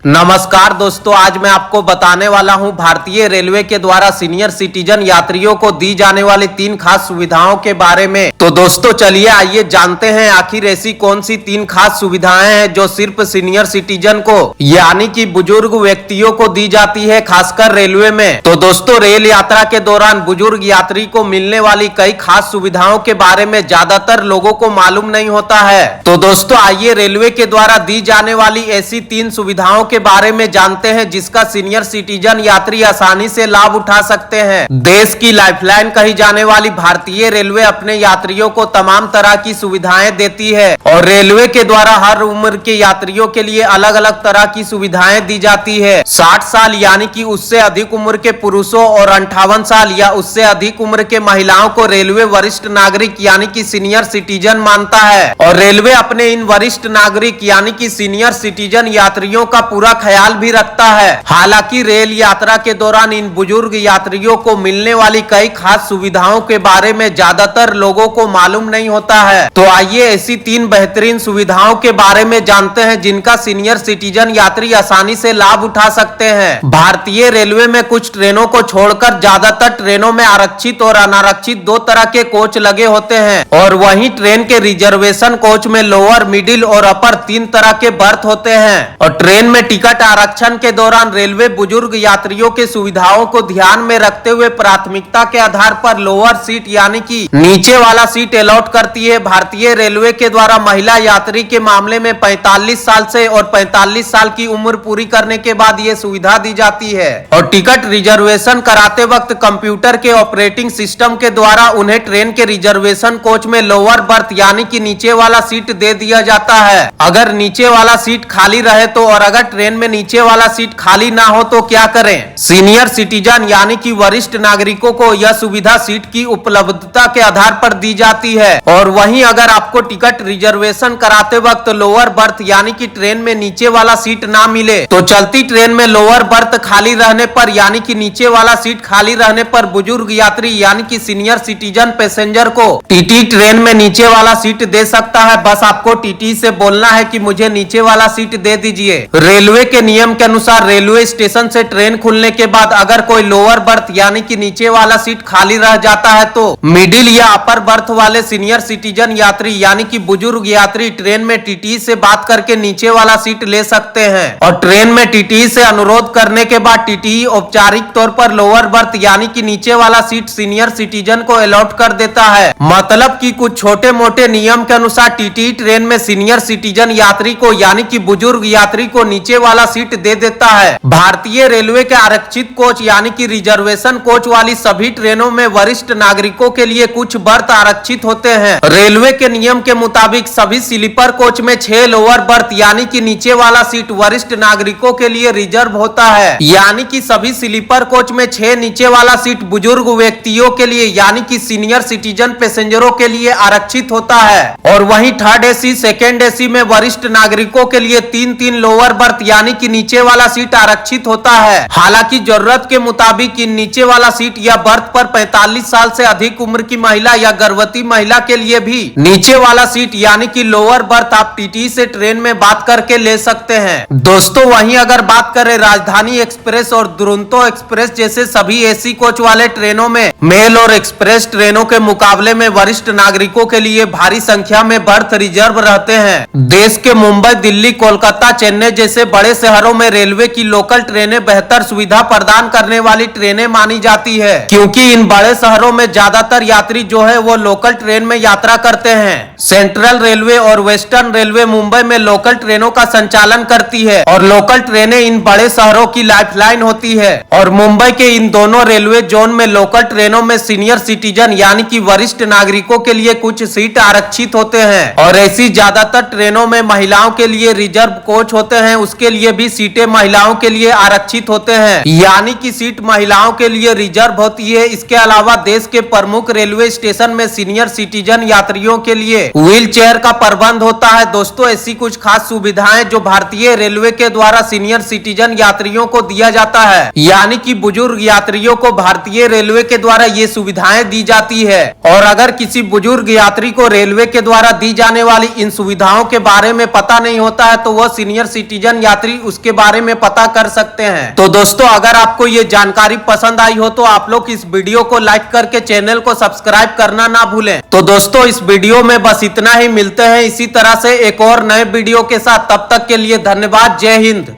नमस्कार दोस्तों, आज मैं आपको बताने वाला हूं भारतीय रेलवे के द्वारा सीनियर सिटीजन यात्रियों को दी जाने वाली 3 खास सुविधाओं के बारे में। तो दोस्तों चलिए आइए जानते हैं आखिर ऐसी कौन सी 3 खास सुविधाएं हैं जो सिर्फ सीनियर सिटीजन को यानी कि बुजुर्ग व्यक्तियों को दी जाती है, खासकर रेलवे में। तो दोस्तों रेल यात्रा के दौरान बुजुर्ग यात्री को मिलने वाली कई खास सुविधाओं के बारे में ज्यादातर लोगों को मालूम नहीं होता है। तो दोस्तों आइए रेलवे के द्वारा दी जाने वाली ऐसी 3 सुविधाओं के बारे में जानते हैं जिसका सीनियर सिटीजन यात्री आसानी से लाभ उठा सकते हैं। देश की लाइफलाइन कही जाने वाली भारतीय रेलवे अपने यात्रियों को तमाम तरह की सुविधाएं देती है और रेलवे के द्वारा हर उम्र के यात्रियों के लिए अलग अलग तरह की सुविधाएं दी जाती है। 60 साल यानी कि उससे अधिक उम्र के पुरुषों और 58 साल या उससे अधिक उम्र के महिलाओं को रेलवे वरिष्ठ नागरिक यानी कि सीनियर सिटीजन मानता है और रेलवे अपने इन वरिष्ठ नागरिक यानी कि सीनियर सिटीजन यात्रियों का पूरा ख्याल भी रखता है। हालांकि रेल यात्रा के दौरान इन बुजुर्ग यात्रियों को मिलने वाली कई खास सुविधाओं के बारे में ज्यादातर लोगों को मालूम नहीं होता है। तो आइए ऐसी 3 बेहतरीन सुविधाओं के बारे में जानते हैं जिनका सीनियर सिटीजन यात्री आसानी से लाभ उठा सकते हैं। भारतीय रेलवे में कुछ ट्रेनों को छोड़कर ज्यादातर ट्रेनों में आरक्षित और अनारक्षित 2 तरह के कोच लगे होते हैं और वहीं ट्रेन के रिजर्वेशन कोच में लोअर, मिडिल और अपर 3 तरह के बर्थ होते हैं। और ट्रेन में टिकट आरक्षण के दौरान रेलवे बुजुर्ग यात्रियों के सुविधाओं को ध्यान में रखते हुए प्राथमिकता के आधार पर लोअर सीट यानी कि नीचे वाला सीट अलॉट करती है। भारतीय रेलवे के द्वारा महिला यात्री के मामले में 45 साल से और 45 साल की उम्र पूरी करने के बाद ये सुविधा दी जाती है और टिकट रिजर्वेशन कराते वक्त कंप्यूटर के ऑपरेटिंग सिस्टम के द्वारा उन्हें ट्रेन के रिजर्वेशन कोच में लोअर बर्थ यानी कि नीचे वाला सीट दे दिया जाता है। अगर नीचे वाला सीट खाली रहे तो और अगर ट्रेन में नीचे वाला सीट खाली ना हो तो क्या करें? सीनियर सिटीजन यानी कि वरिष्ठ नागरिकों को यह सुविधा सीट की उपलब्धता के आधार पर दी जाती है और वहीं अगर आपको टिकट रिजर्वेशन कराते वक्त लोअर बर्थ यानी कि ट्रेन में नीचे वाला सीट ना मिले तो चलती ट्रेन में लोअर बर्थ खाली रहने पर यानी कि नीचे वाला सीट खाली रहने पर बुजुर्ग यात्री यानी कि सीनियर सिटीजन पैसेंजर को टीटी ट्रेन में नीचे वाला सीट दे सकता है। बस आपको टीटी से बोलना है कि मुझे नीचे वाला सीट दे दीजिए। रेलवे के नियम के अनुसार रेलवे स्टेशन से ट्रेन खुलने के बाद अगर कोई लोअर बर्थ यानी कि नीचे वाला सीट खाली रह जाता है तो मिडिल या अपर बर्थ वाले सीनियर सिटीजन यात्री यानी कि बुजुर्ग यात्री ट्रेन में टीटी से बात करके नीचे वाला सीट ले सकते हैं और ट्रेन में टीटी से अनुरोध करने के बाद टीटी औपचारिक तौर पर लोअर बर्थ यानी कि नीचे वाला सीट सीनियर सिटीजन को अलॉट कर देता है। मतलब कि कुछ छोटे मोटे नियम के अनुसार टीटी ट्रेन में सीनियर सिटीजन यात्री को यानी कि बुजुर्ग यात्री को नीचे वाला सीट दे देता है। भारतीय रेलवे के आरक्षित कोच यानी कि रिजर्वेशन कोच वाली सभी ट्रेनों में वरिष्ठ नागरिकों के लिए कुछ बर्थ आरक्षित होते हैं। रेलवे के नियम के मुताबिक सभी स्लीपर कोच में 6 लोअर बर्थ यानी कि नीचे वाला सीट वरिष्ठ नागरिकों के लिए रिजर्व होता है, यानी कि सभी स्लीपर कोच में 6 नीचे वाला सीट बुजुर्ग व्यक्तियों के लिए यानी कि सीनियर सिटीजन पैसेंजरों के लिए आरक्षित होता है और वहीं थर्ड एसी, सेकेंड एसी में वरिष्ठ नागरिकों के लिए 3-3 लोअर बर्थ यानी कि नीचे वाला सीट आरक्षित होता है। हालांकि जरूरत के मुताबिक इन नीचे वाला सीट या बर्थ पर 45 साल से अधिक उम्र की महिला या गर्भवती महिला के लिए भी नीचे वाला सीट यानी कि लोअर बर्थ आप टीटी से ट्रेन में बात करके ले सकते हैं। दोस्तों वहीं अगर बात करें राजधानी एक्सप्रेस और दुरंतो एक्सप्रेस जैसे सभी एसी कोच वाले ट्रेनों में मेल और एक्सप्रेस ट्रेनों के मुकाबले में वरिष्ठ नागरिकों के लिए भारी संख्या में बर्थ रिजर्व रहते हैं। देश के मुंबई, दिल्ली, कोलकाता, चेन्नई जैसे बड़े शहरों में रेलवे की लोकल ट्रेनें बेहतर सुविधा प्रदान करने वाली ट्रेनें मानी जाती है क्योंकि इन बड़े शहरों में ज्यादातर यात्री जो है वो लोकल ट्रेन में यात्रा करते हैं। सेंट्रल रेलवे और वेस्टर्न रेलवे मुंबई में लोकल ट्रेनों का संचालन करती है और लोकल ट्रेनें इन बड़े शहरों की लाइफलाइन होती है और मुंबई के इन दोनों रेलवे जोन में लोकल ट्रेनों में सीनियर सिटीजन यानी कि वरिष्ठ नागरिकों के लिए कुछ सीट आरक्षित होते हैं और ऐसी ज्यादातर ट्रेनों में महिलाओं के लिए रिजर्व कोच होते हैं, उसके लिए भी सीटें महिलाओं के लिए आरक्षित होते हैं यानी कि सीट महिलाओं के लिए रिजर्व होती है। इसके अलावा देश के प्रमुख रेलवे स्टेशन में सीनियर सिटीजन यात्रियों के लिए व्हील चेयर का प्रबंध होता है। दोस्तों ऐसी कुछ खास सुविधाएं जो भारतीय रेलवे के द्वारा सीनियर सिटीजन यात्रियों को दिया जाता है यानी कि बुजुर्ग यात्रियों को भारतीय रेलवे के द्वारा ये सुविधाएं दी जाती है और अगर किसी बुजुर्ग यात्री को रेलवे के द्वारा दी जाने वाली इन सुविधाओं के बारे में पता नहीं होता है तो वह सीनियर सिटीजन यात्री उसके बारे में पता कर सकते हैं। तो दोस्तों, अगर आपको ये जानकारी पसंद आई हो तो आप लोग इस वीडियो को लाइक करके चैनल को सब्सक्राइब करना ना भूलें। तो दोस्तों, इस वीडियो में बस इतना ही। मिलते हैं इसी तरह से एक और नए वीडियो के साथ। तब तक के लिए धन्यवाद। जय हिंद।